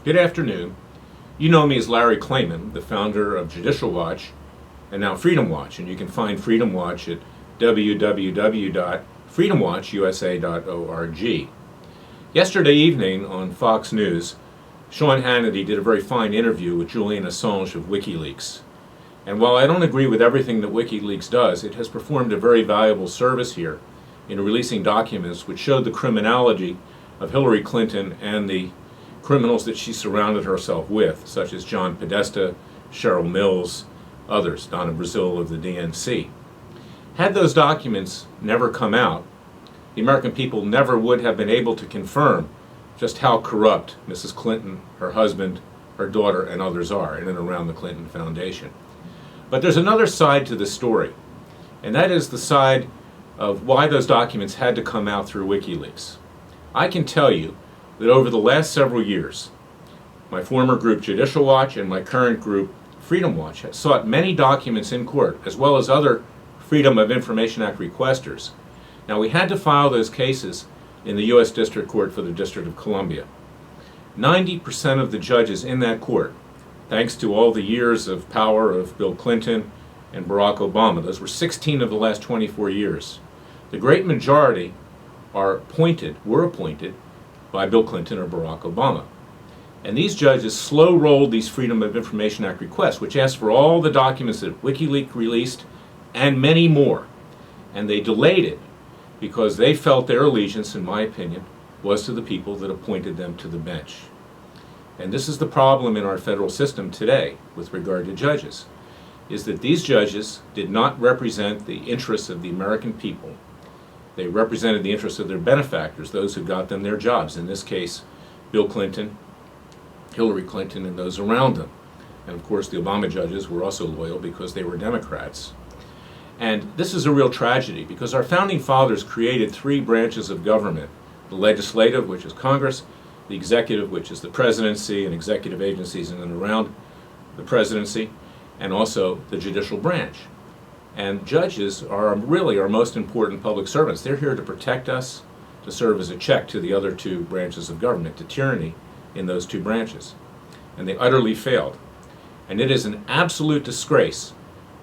Good afternoon. You know me as Larry Klayman, the founder of Judicial Watch and now Freedom Watch, and you can find Freedom Watch at www.freedomwatchusa.org. Yesterday evening on Fox News, Sean Hannity did a very fine interview with Julian Assange of Wikileaks. And while I don't agree with everything that Wikileaks does, it has performed a very valuable service here in releasing documents which showed the criminality of Hillary Clinton and the criminals that she surrounded herself with, such as John Podesta, Cheryl Mills, others, Donna Brazile of the DNC. Had those documents never come out, the American people never would have been able to confirm just how corrupt Mrs. Clinton, her husband, her daughter, and others are in and around the Clinton Foundation. But there's another side to the story, and that is the side of why those documents had to come out through WikiLeaks. I can tell you that over the last several years, my former group Judicial Watch and my current group Freedom Watch have sought many documents in court, as well as other Freedom of Information Act requesters. Now, we had to file those cases in the U.S. District Court for the District of Columbia. 90% of the judges in that court, thanks to all the years of power of Bill Clinton and Barack Obama, those were 16 of the last 24 years, the great majority were appointed by Bill Clinton or Barack Obama. And these judges slow-rolled these Freedom of Information Act requests, which asked for all the documents that WikiLeaks released and many more. And they delayed it because they felt their allegiance, in my opinion, was to the people that appointed them to the bench. And this is the problem in our federal system today with regard to judges, is that these judges did not represent the interests of the American people. They represented the interests of their benefactors, those who got them their jobs. In this case, Bill Clinton, Hillary Clinton, and those around them. And of course, the Obama judges were also loyal because they were Democrats. And this is a real tragedy because our founding fathers created three branches of government: the legislative, which is Congress, the executive, which is the presidency and executive agencies in and around the presidency, and also the judicial branch. And judges are really our most important public servants. They're here to protect us, to serve as a check to the other two branches of government, to tyranny in those two branches. And they utterly failed. And it is an absolute disgrace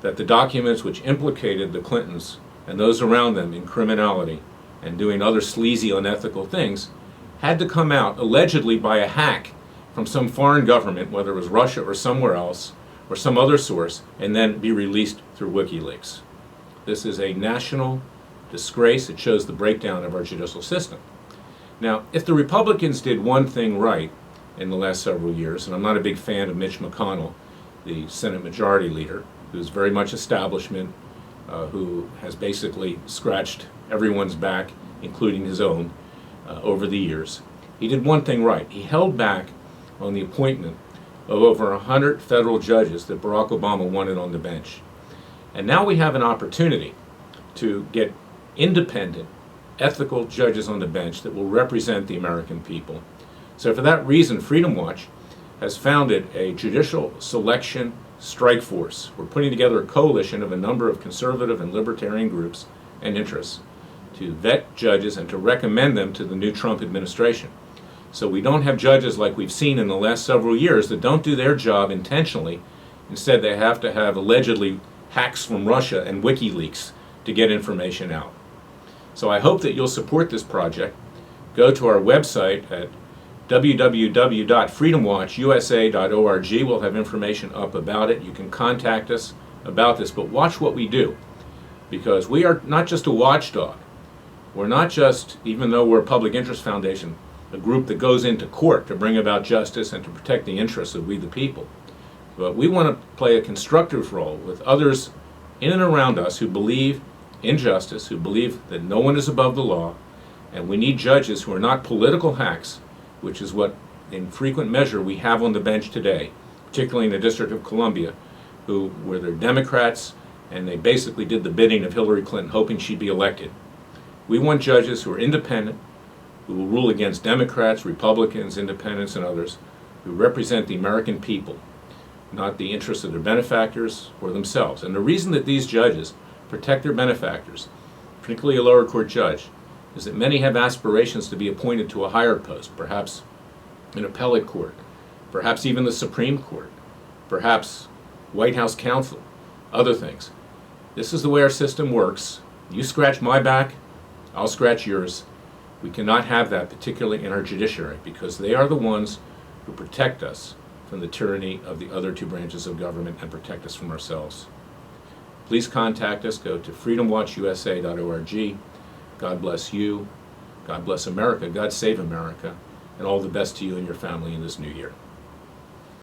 that the documents which implicated the Clintons and those around them in criminality and doing other sleazy, unethical things had to come out allegedly by a hack from some foreign government, whether it was Russia or somewhere else, or some other source, and then be released through WikiLeaks. This is a national disgrace. It shows the breakdown of our judicial system. Now, if the Republicans did one thing right in the last several years, and I'm not a big fan of Mitch McConnell, the Senate Majority Leader, who's very much establishment, who has basically scratched everyone's back, including his own, over the years. He did one thing right. He held back on the appointment of over 100 federal judges that Barack Obama wanted on the bench. And now we have an opportunity to get independent, ethical judges on the bench that will represent the American people. So for that reason, Freedom Watch has founded a judicial selection strike force. We're putting together a coalition of a number of conservative and libertarian groups and interests to vet judges and to recommend them to the new Trump administration. So we don't have judges like we've seen in the last several years that don't do their job intentionally. Instead, they have to have allegedly hacks from Russia and WikiLeaks to get information out. So I hope that you'll support this project. Go to our website at www.freedomwatchusa.org. We'll have information up about it. You can contact us about this, but watch what we do, because we are not just a watchdog. We're not just, even though we're a public interest foundation, a group that goes into court to bring about justice and to protect the interests of we the people. But we want to play a constructive role with others in and around us who believe in justice, who believe that no one is above the law, and we need judges who are not political hacks, which is what in frequent measure we have on the bench today, particularly in the District of Columbia, who were they're Democrats, and they basically did the bidding of Hillary Clinton, hoping she'd be elected. We want judges who are independent, who will rule against Democrats, Republicans, independents, and others, who represent the American people, not the interests of their benefactors or themselves. And the reason that these judges protect their benefactors, particularly a lower court judge, is that many have aspirations to be appointed to a higher post, perhaps an appellate court, perhaps even the Supreme Court, perhaps White House counsel, other things. This is the way our system works. You scratch my back, I'll scratch yours. We cannot have that, particularly in our judiciary, because they are the ones who protect us from the tyranny of the other two branches of government and protect us from ourselves. Please contact us. Go to freedomwatchusa.org. God bless you. God bless America. God save America. And all the best to you and your family in this new year.